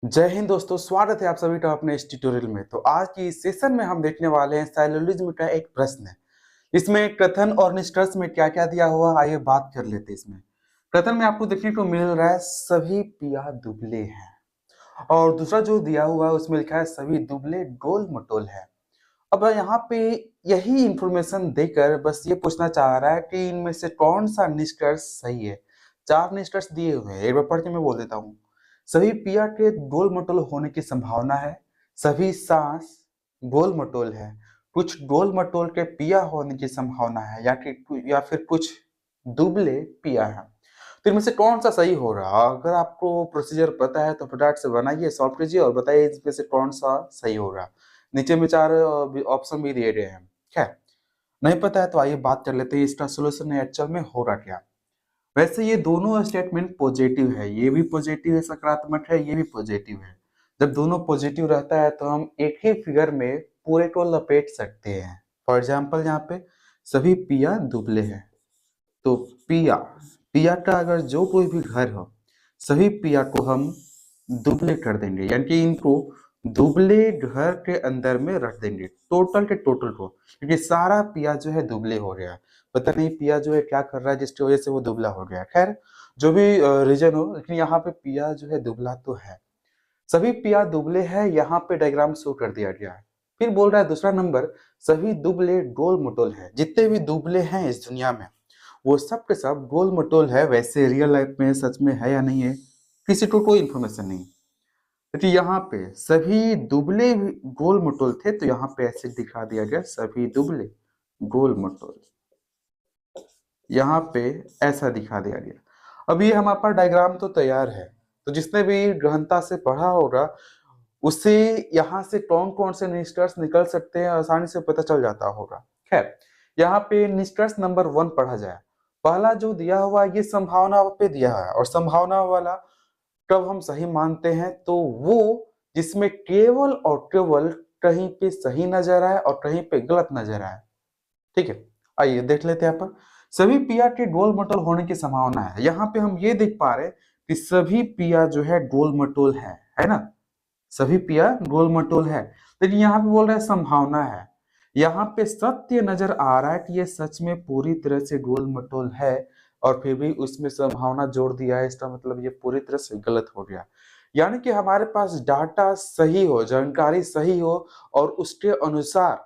जय हिंद दोस्तों, स्वागत है आप सभी का अपने इस ट्यूटोरियल में। तो आज की इस सेशन में हम देखने वाले हैं साइलोलिज्म का एक प्रश्न है। इसमें कथन और निष्कर्ष में क्या क्या दिया हुआ, आइए बात कर लेते हैं। इसमें कथन में आपको देखने को मिल रहा है सभी पिया दुबले हैं, और दूसरा जो दिया हुआ है उसमें लिखा है सभी दुबले गोल मटोल है। अब यहाँ पे यही इंफॉर्मेशन देकर बस ये पूछना चाह रहा है कि इनमें से कौन सा निष्कर्ष सही है। चार निष्कर्ष दिए हुए हैं, एक बार पढ़ के मैं बोल देता हूँ। सभी पिया के गोल मटोल होने की संभावना है, सभी सांस गोल मटोल है, कुछ गोल मटोल के पिया होने की संभावना है, या फिर कुछ दुबले पिया है। तो इनमें से कौन सा सही हो रहा है? अगर आपको प्रोसीजर पता है तो फटाफट से बनाइए, सॉल्व कीजिए और बताइए इसमें से कौन सा सही हो रहा है। नीचे में चार ऑप्शन भी दिए गए हैं। खैर, नहीं पता है तो आइए बात कर लेते हैं इसका सोल्यूशन एक्चुअल में हो रहा क्या। वैसे ये दोनों स्टेटमेंट पॉजिटिव है, ये भी पॉजिटिव है, सकारात्मक है, ये भी पॉजिटिव है। जब दोनों पॉजिटिव रहता है तो हम एक ही फिगर में पूरे को लपेट सकते हैं। फॉर एग्जाम्पल यहाँ पे सभी पिया दुबले हैं, तो पिया पिया का अगर जो कोई भी घर हो, सभी पिया को हम दुबले कर देंगे, यानी कि इनको दुबले घर के अंदर में रख देंगे, टोटल के टोटल को, क्योंकि सारा पिया जो है दुबले हो गया है। पता नहीं पिया जो है क्या कर रहा है जिसकी वजह से वो दुबला हो गया। खैर, जो भी रीजन हो, लेकिन यहाँ पे पिया जो है दुबला तो है। सभी पिया दुबले है, यहाँ पे डायग्राम शो कर दिया गया है। फिर बोल रहा है दूसरा नंबर, सभी दुबले गोल मटोल है। जितने भी दुबले हैं इस दुनिया में वो सब के सब गोल मटोल है। वैसे रियल लाइफ में सच में है या नहीं है, किसी को कोई इन्फॉर्मेशन नहीं। क्योंकि यहाँ पे सभी दुबले गोल मटोल थे, तो यहाँ पे ऐसे दिखा दिया गया सभी दुबले गोल मटोल, यहाँ पे ऐसा दिखा दिया गया। अब ये हमारे पास डायग्राम तो तैयार है, तो जिसने भी गहनता से पढ़ा होगा उससे यहाँ से कौन कौन से निष्कर्ष निकल सकते हैं आसानी से पता चल जाता होगा। खैर, यहाँ पे निष्कर्ष नंबर 1 पढ़ा जाए। पहला जो दिया हुआ ये संभावना पे दिया है, और संभावना वाला कब हम सही मानते हैं, तो वो जिसमें केवल और केवल कहीं पे सही नजर आए और कहीं पे गलत नजर आए। ठीक है, आइए देख लेते हैं। यहाँ पर सभी पिया के गोल मटोल होने की संभावना है। यहाँ पे हम ये देख पा रहे हैं कि सभी पिया जो है गोल मटोल है ना। सभी पिया गोल मटोल है, लेकिन यहाँ पे बोल रहा है संभावना है। यहाँ पे सत्य नजर आ रहा है कि ये सच में पूरी तरह से गोल मटोल है, और फिर भी उसमें संभावना जोड़ दिया है। इसका मतलब ये पूरी तरह से गलत हो गया। यानी कि हमारे पास डाटा सही हो, जानकारी सही हो, और उसके अनुसार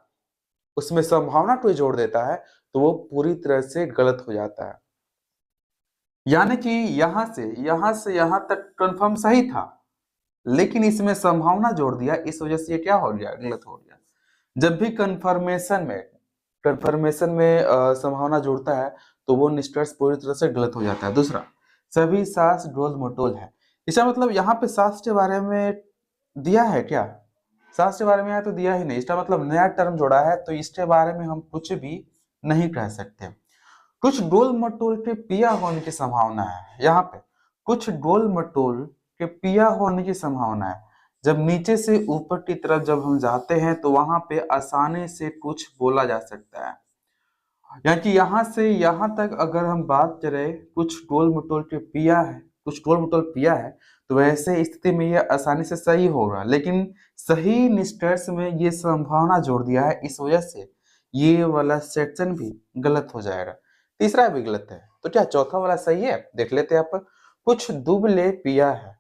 उसमें संभावना कोई जोड़ देता है तो वो पूरी तरह से गलत हो जाता है। यानी कि यहां से यहां तक कंफर्म सही था, लेकिन इसमें संभावना जोड़ दिया, इस वजह से ये क्या हो गया, गलत हो गया। जब भी कन्फर्मेशन में संभावना जोड़ता है तो वो निष्कर्ष पूरी तरह से गलत हो जाता है। दूसरा, सभी सांस गोल मटोल है। इसका मतलब यहाँ पे सांस के बारे में दिया है क्या? सांस के बारे में यहाँ तो दिया ही नहीं। इसका मतलब नया टर्म जोड़ा है, तो इसके बारे में हम कुछ भी नहीं कह सकते। कुछ गोल मटोल के पिया होने की संभावना है। यहाँ पे कुछ गोल मटोल के पिया होने की संभावना है। जब नीचे से ऊपर की तरफ जब हम जाते हैं तो वहां पे आसानी से कुछ बोला जा सकता है। यानी कि यहाँ से यहाँ तक अगर हम बात करें कुछ गोल मटोल के पिया है, कुछ गोल मटोल पिया है, तो वैसे स्थिति में यह आसानी से सही होगा। लेकिन सही निष्कर्ष में ये संभावना जोड़ दिया है, इस वजह से ये वाला सेक्शन भी गलत हो जाएगा। तीसरा भी गलत है, तो क्या चौथा वाला सही है? देख लेते हैं। आप कुछ दुबले पिया है।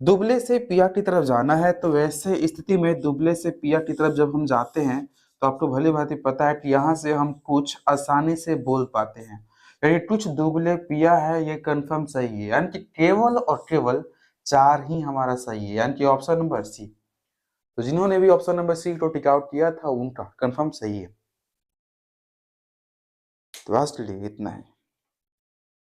दुबले से पिया की तरफ जाना है, तो वैसे स्थिति में दुबले से पिया की तरफ जब हम जाते हैं तो आपको भली भांति पता है कि यहाँ से हम कुछ आसानी से बोल पाते हैं। यानी कुछ दुबले पिया है, ये कंफर्म सही है। यानी कि केवल और केवल 4 ही हमारा सही है, यानी कि ऑप्शन नंबर सी। तो जिन्होंने भी ऑप्शन नंबर सी को टिक आउट किया था उनका कंफर्म सही है। तो आज के लिए इतना है।